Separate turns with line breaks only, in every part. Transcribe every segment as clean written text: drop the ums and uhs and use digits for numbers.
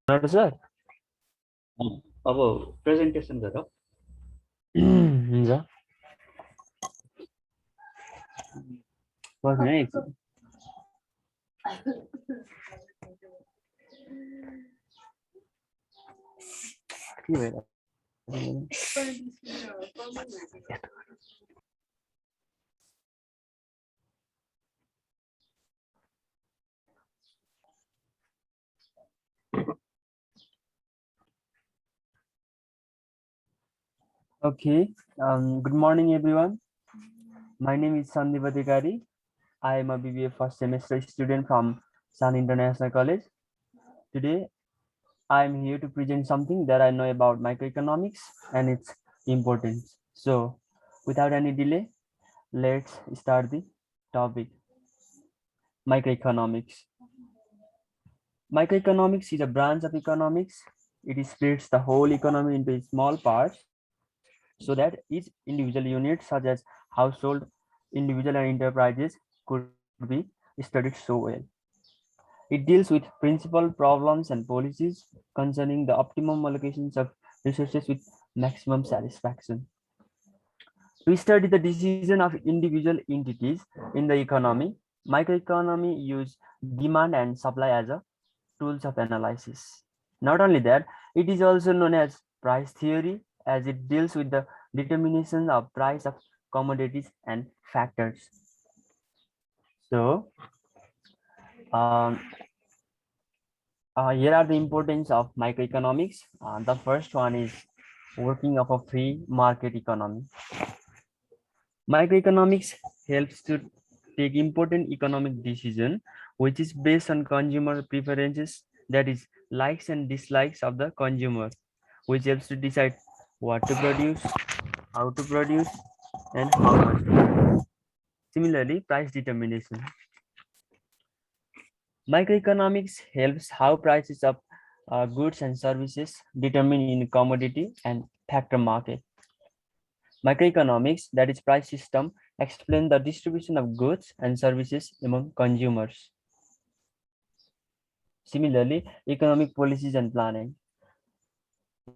Not sir.
अब presentation गर
हुन्छ पर्छ है के भएर Okay, good morning everyone. My name is Sandeep Adhikari. I am a BBA first semester student from Sun International College. Today, I am here to present something that I know about microeconomics and its importance. So, without any delay, let's start the topic. Microeconomics. Microeconomics is a branch of economics. It splits the whole economy into small parts so that each individual unit, such as household, individual, and enterprises, could be studied so well. It deals with principal problems and policies concerning the optimum allocations of resources with maximum satisfaction. To study the decision of individual entities in the economy, microeconomy use demand and supply as a tools of analysis. Not only that, it is also known as price theory as it deals with the determination of price of commodities and factors. So, um, here are the importance of microeconomics. The first one is working of a free market economy. Microeconomics helps to take important economic decision which is based on consumer preferences, that is likes and dislikes of the consumer, which helps to decide what to produce, how to produce, and how much to produce. Similarly, price determination. Microeconomics helps how prices of goods and services determine in commodity and factor market. Microeconomics, that is price system, explain the distribution of goods and services among consumers. Similarly, economic policies and planning.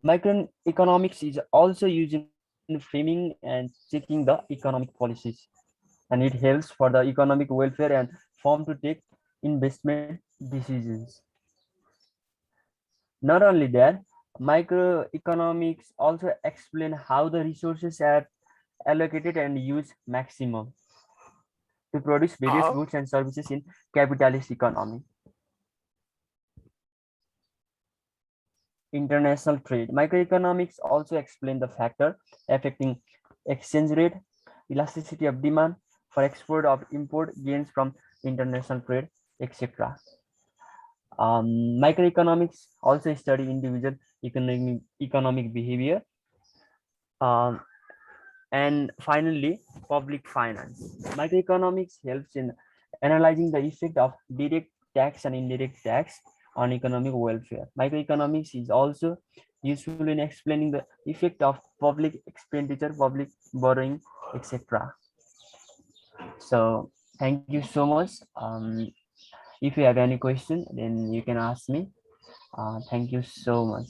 Microeconomics is also used in framing and checking the economic policies, and it helps for the economic welfare and firm to take investment decisions. Not only that, microeconomics also explain how the resources are allocated and used maximum to produce various goods and services in capitalist economy. International trade. Microeconomics also explain the factor affecting exchange rate, elasticity of demand for export of import gains from international trade, etc. Microeconomics also study individual economic behavior. Um, and finally, public finance. Microeconomics helps in analyzing the effect of direct tax and indirect tax on economic welfare. Microeconomics is also useful in explaining the effect of public expenditure, public borrowing, etc. So thank you so much. If you have any question, then you can ask me. Thank you so much.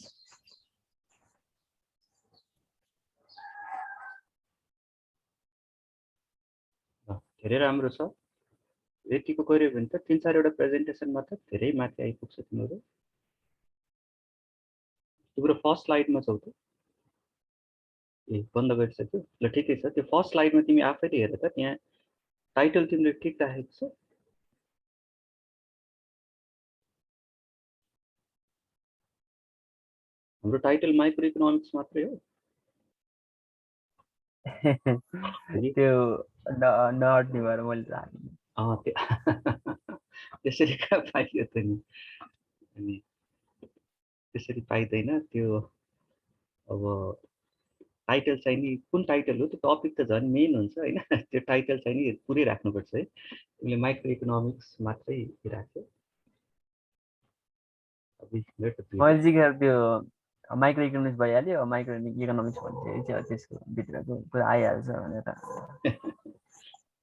धेरै राम्रो छ यतिको गऱ्यो भने त 3-4 वटा प्रेजेन्टेसनमा त धेरै माथि आइपुग्छ तिम्रो तिम्रो फर्स्ट स्लाइडमा छौ त ए बन्द गरिसक्यो ल ठिकै छ त्यो फर्स्ट स्लाइडमा तिमी आफैले हेर त त्यहाँ टाइटल तिमीले ठिक राखेको छ हाम्रो टाइटल माइक्रो इकोनोमिक्स मात्रै हो
त्यो नहट्ने भएर मैले राखेँ
त्यसरी कहाँ पाइयो त नि अनि त्यसरी पाइदैन त्यो अब टाइटल चाहिँ नि कुन टाइटल हो त्यो टपिक त झन् मेन हुन्छ हैन त्यो टाइटल चाहिँ नि पुरै राख्नुपर्छ है तिमीले माइक्रो इकोनोमिक्स मात्रै राख्यो
मैले सिकेर त्यो माइक्रो इकोनोमिक्स भइहाल्यो माइक्रो इकोनोमिक्स भन्छ त्यसको भित्रको कुरा आइहाल्छ भनेर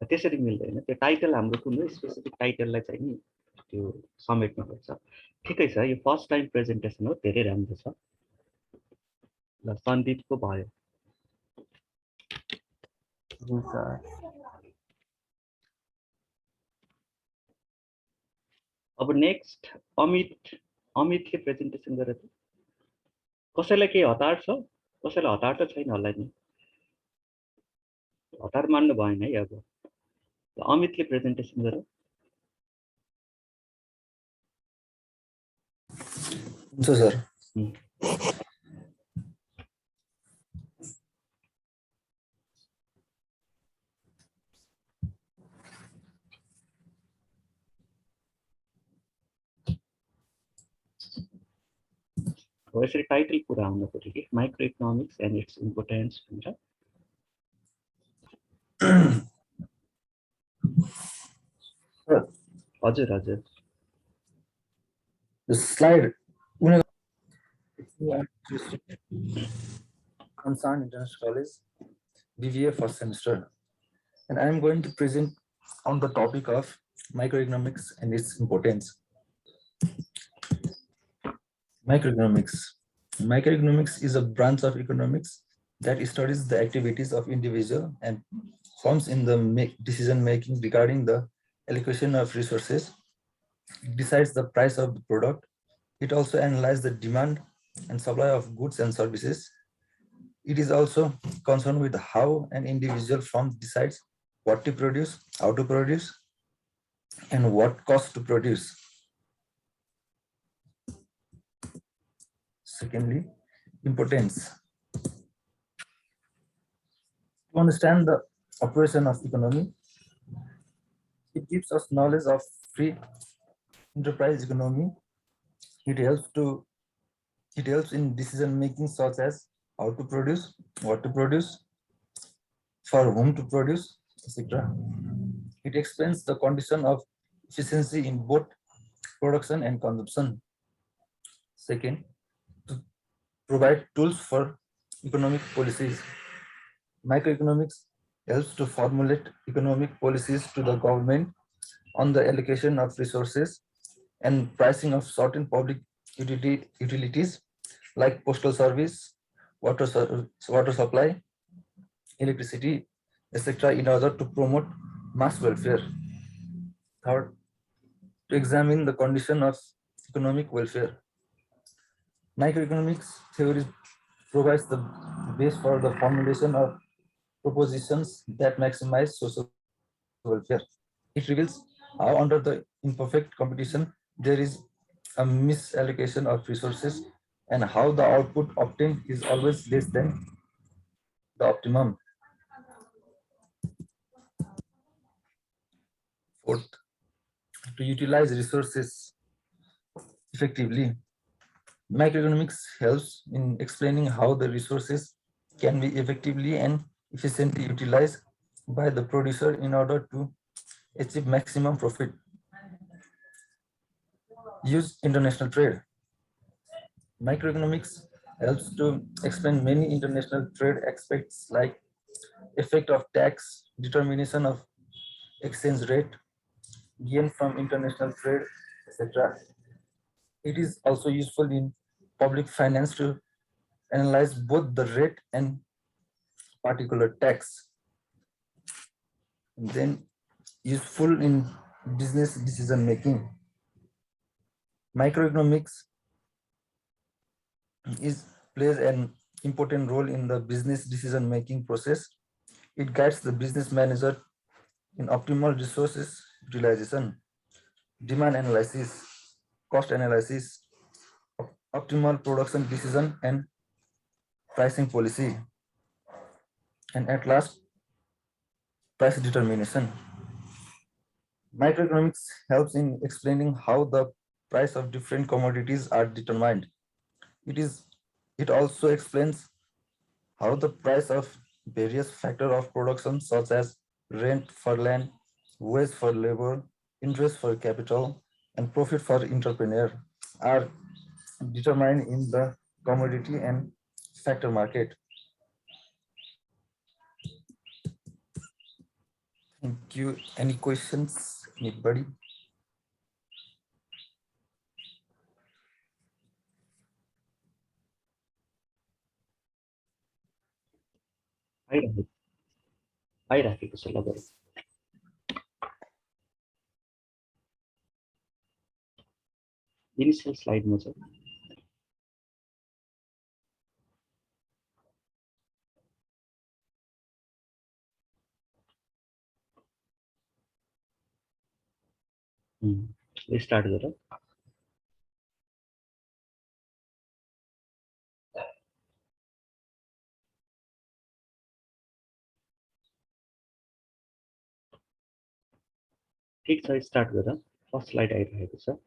त्यसरी मिल्दैन त्यो टाइटल हाम्रो कुन हो स्पेसिफिक टाइटललाई चाहिँ नि त्यो समेट्नुपर्छ। ठिकै छ, यो फर्स्ट टाइम प्रेजेन्टेसन हो, धेरै राम्रो छ। ल सन्दीपको भयो। अब नेक्स्ट अमितले प्रेजेन्टेसन गरेर कसैलाई केही हतार छ? कसैलाई हतार त छैन होला नि? हतार मान्नु भएन है। अब अमितले प्रेजेन्टेसन गर।
हुन्छ सर।
हो यसरी टाइटल पुरा आउनु पर्यो कि micro economics and it's importance भनेर। हजुर हजुर
The slide concerned International College BVA first semester, and I am going to present on the topic of microeconomics and its importance. Microeconomics is a branch of economics that studies the activities of individual and firms in the decision making regarding the allocation of resources. It decides the price of the product. It also analyzes the demand and supply of goods and services. It is also concerned with how an individual firm decides what to produce, how to produce, and what cost to produce. Secondly, importance. To understand the operation of economy, it gives us knowledge of free enterprise economy. It helps in decision making such as how to produce, what to produce, for whom to produce, etc. It explains the condition of efficiency in both production and consumption. Second, to provide tools for economic policies. Microeconomics helps to formulate economic policies to the government on the allocation of resources and pricing of certain public utilities like postal service, water supply, electricity, etc. in order to promote mass welfare. Third, to examine the condition of economic welfare. Microeconomics theory provides the base for the formulation of propositions that maximize social welfare. It reveals how under the imperfect competition there is a misallocation of resources and how the output obtained is always less than the optimum. Fourth, to utilize resources effectively. Microeconomics helps in explaining how the resources can be effectively and efficiently utilized by the producer in order to achieve maximum profit. Use international trade. Microeconomics helps to explain many international trade aspects like effect of tax, determination of exchange rate, gain from international trade, etc. It is also useful in public finance to analyze both the rate and particular tax. And then useful in business decision making. Microeconomics plays an important role in the business decision making process. It guides the business manager in optimal resources utilization, demand analysis, cost analysis, optimal production decision, and pricing policy. And at last, price determination. Microeconomics helps in explaining how the price of different commodities are determined. It also explains how the price of various factors of production such as rent for land, wage for labor, interest for capital, and profit for entrepreneur are determined in the commodity and factor market. Thank you. Any questions, anybody?
आइराखेको छ ल बरु initial स्लाइडमा छ start गर ठिक छ start गर first slide आइरहेको छ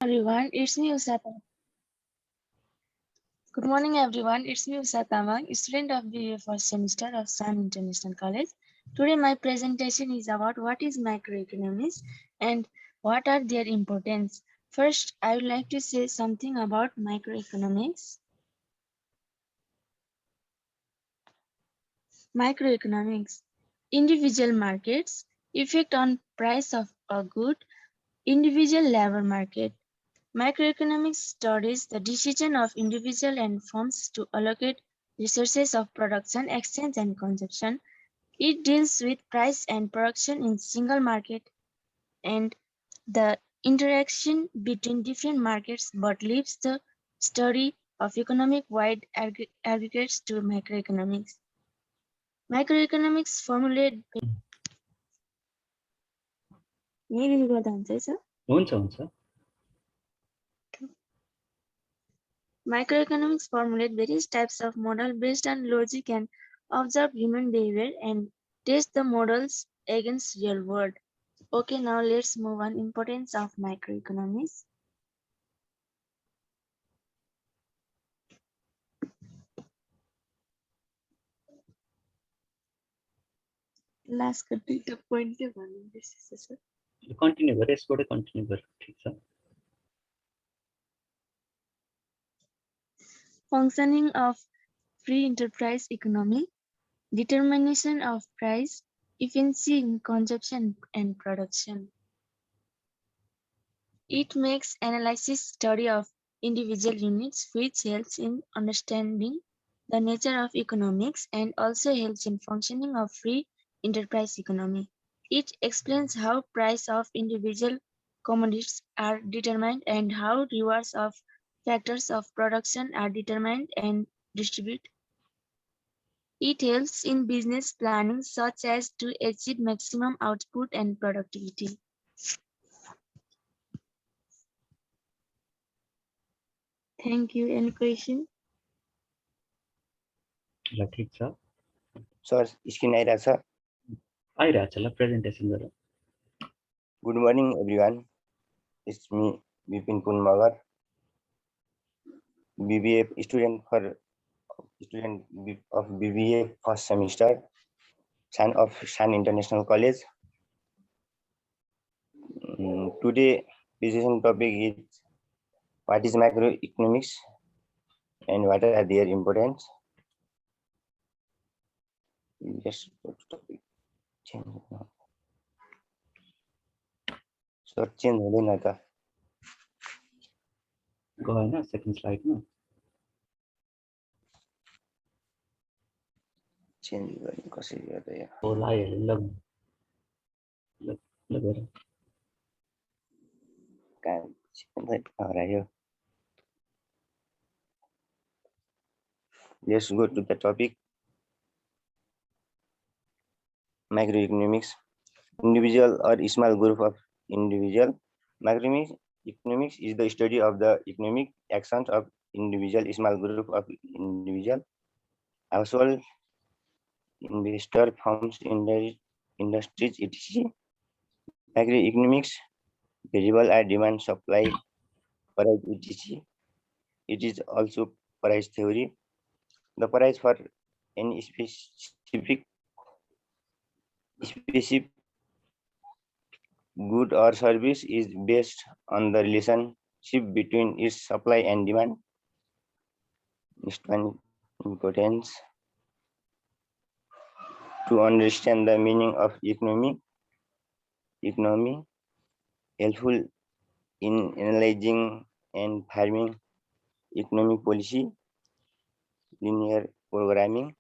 Everyone, it's me Usha. Good morning, everyone. It's me Usha Tamang, student of BA first semester of SEM International College. Today, my presentation is about what is microeconomics and what are their importance. First, I would like to say something about microeconomics. Microeconomics, individual markets, effect on price of a good, individual labor market. Microeconomics studies the decision of individuals and firms to allocate resources of production, exchange, and consumption. It deals with price and production in single market and the interaction between different markets, but leaves the study of economic-wide aggregates to microeconomics. Microeconomics formulate
हुन्छ
Microeconomics formulate various types of model based on logic and observe human behavior and test the models against real world. Okay, now let's move on importance of microeconomics. Last the point
continue गर यसबाट continue गर ठिक छ
Functioning of free enterprise economy, determination of price, efficiency in consumption and production. It makes analysis study of individual units which helps in understanding the nature of economics and also helps in functioning of free enterprise economy. It explains how price of individual commodities are determined and how rewards of factors of production are determined and distributed. It helps in business planning such as to achieve maximum output and productivity. Thank you. Any question?
ल ठिक छ
sir screen आइरहेछ
आइरहेछ ल presentation गर
good morning everyone it's me Vipin कुन मगर BBA student of BBA first semester of SAN International College. Today presentation topic is what is macroeconomics and what are their importance. Just go to topic. So change हुँदैन त
गएन second स्लाइडमा
change गर्ने कसरी गर्दा यो
हो लायो ल ल ल गर
कहाँ हरायो Let's go to the topic. Macroeconomics, individual or small group of individual. Macroeconomics is the study of the economic actions of individual, small group of individual, household, investor, firms, industries, etc. Macroeconomics, variable are demand, supply, price, etc. It is also price theory. The price for any specific good or service is based on the relationship between its supply and demand. Next one, importance. To understand the meaning of economy, helpful in analyzing and farming economic policy, linear programming.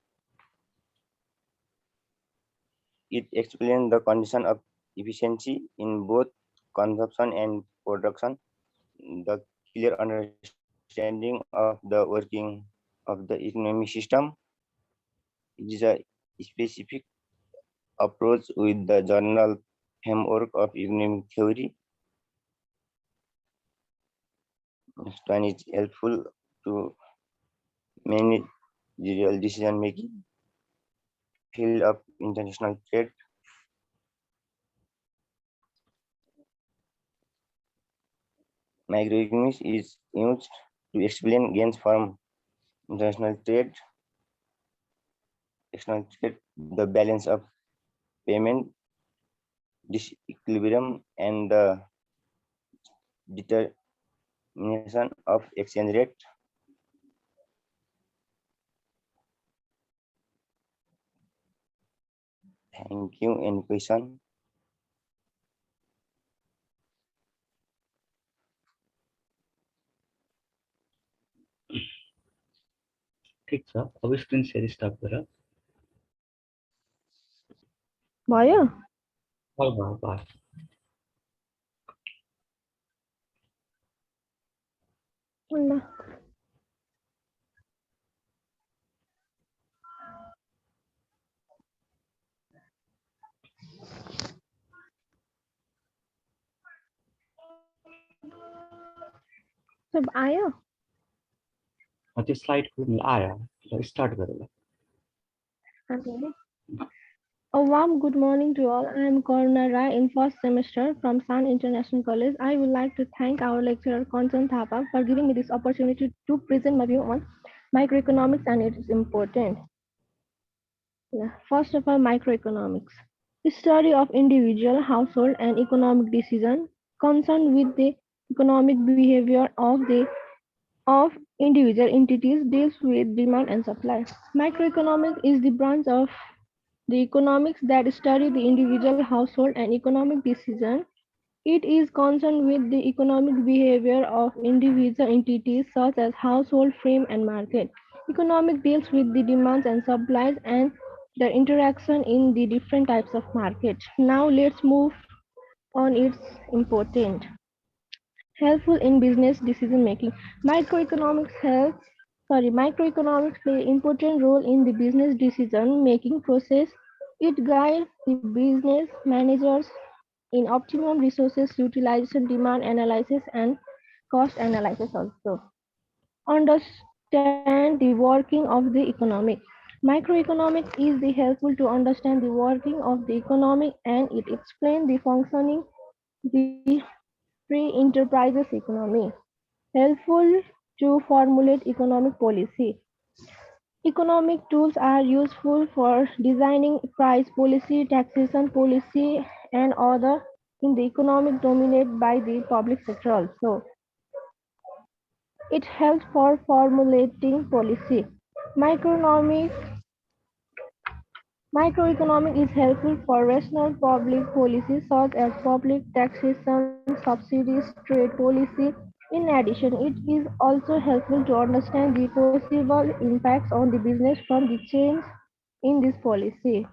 It explains the condition of efficiency in both consumption and production, the clear understanding of the working of the economic system. It is a specific approach with the general framework of economic theory. Next one is helpful to managerial decision making, field of international trade. Microeconomics is used to explain gains from international trade, external trade, the balance of payment, disequilibrium, and the determination of exchange rate. Thank you. Any question?
ठिक छ, अब screen share स्टप गर।
भयो?
भयो।
ल। सब आयो?
त्यो स्लाइड आयो, स्टार्ट गर ल।
Okay. A warm good morning to all. I am Karuna Rai in first semester from San International College. I would like to thank our lecturer Kanchan Thapa for giving me this opportunity to present my view on microeconomics and its importance. First of all, microeconomics. The study of individual, household, and economic decision concerned with the economic behavior of individual entities deals with demand and supply. Microeconomics is the branch of the economics that study the individual, household, and economic decision. It is concerned with the economic behavior of individual entities such as household, frame, and market. Economic deals with the demands and supplies and their interaction in the different types of markets. Now let's move on its important. Helpful in business decision making. Microeconomics play important role in the business decision making process. It guides the business managers in optimum resources utilization, demand analysis, and cost analysis also. Understand the working of the economic. Microeconomics is the helpful to understand the working of the economic and it explains the functioning the free enterprises economy. Helpful to formulate economic policy. Economic tools are useful for designing price policy, taxation policy, and other in the economic dominated by the public sector also. It helps for formulating policy. Microeconomic is helpful for rational public policies such as public taxation, subsidies, trade policy. In addition, it is also helpful to understand the possible impacts on the business from the change in this policy.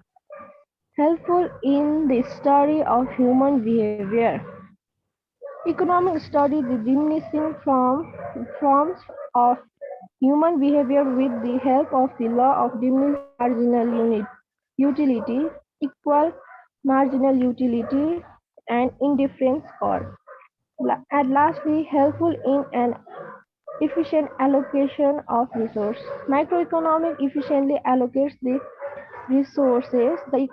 Helpful in the study of human behavior. Economics study the diminishing forms of human behavior with the help of the law of diminishing marginal utility, equal marginal utility, and indifference score. And lastly, helpful in an efficient allocation of resources. Microeconomic efficiently allocates the resources. The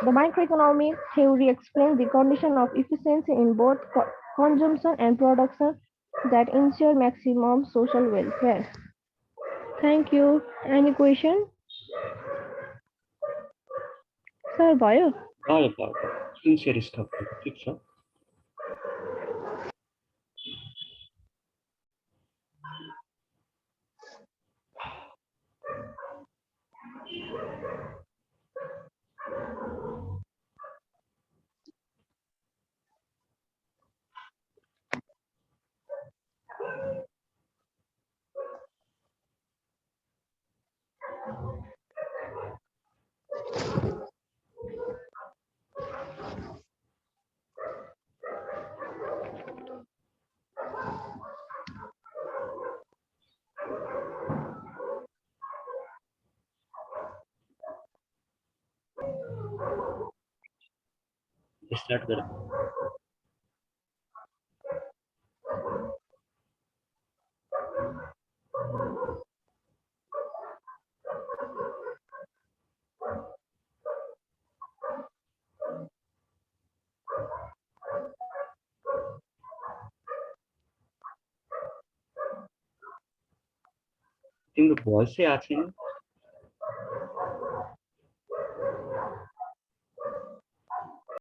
microeconomic theory explains the condition of efficiency in both consumption and production that ensure maximum social welfare. Thank you. Any question? Sir, भयो?
भयो। Screen share स्टप गर, ठिक छ। Start गर तिम्रो voice चाहिँ आएको छैन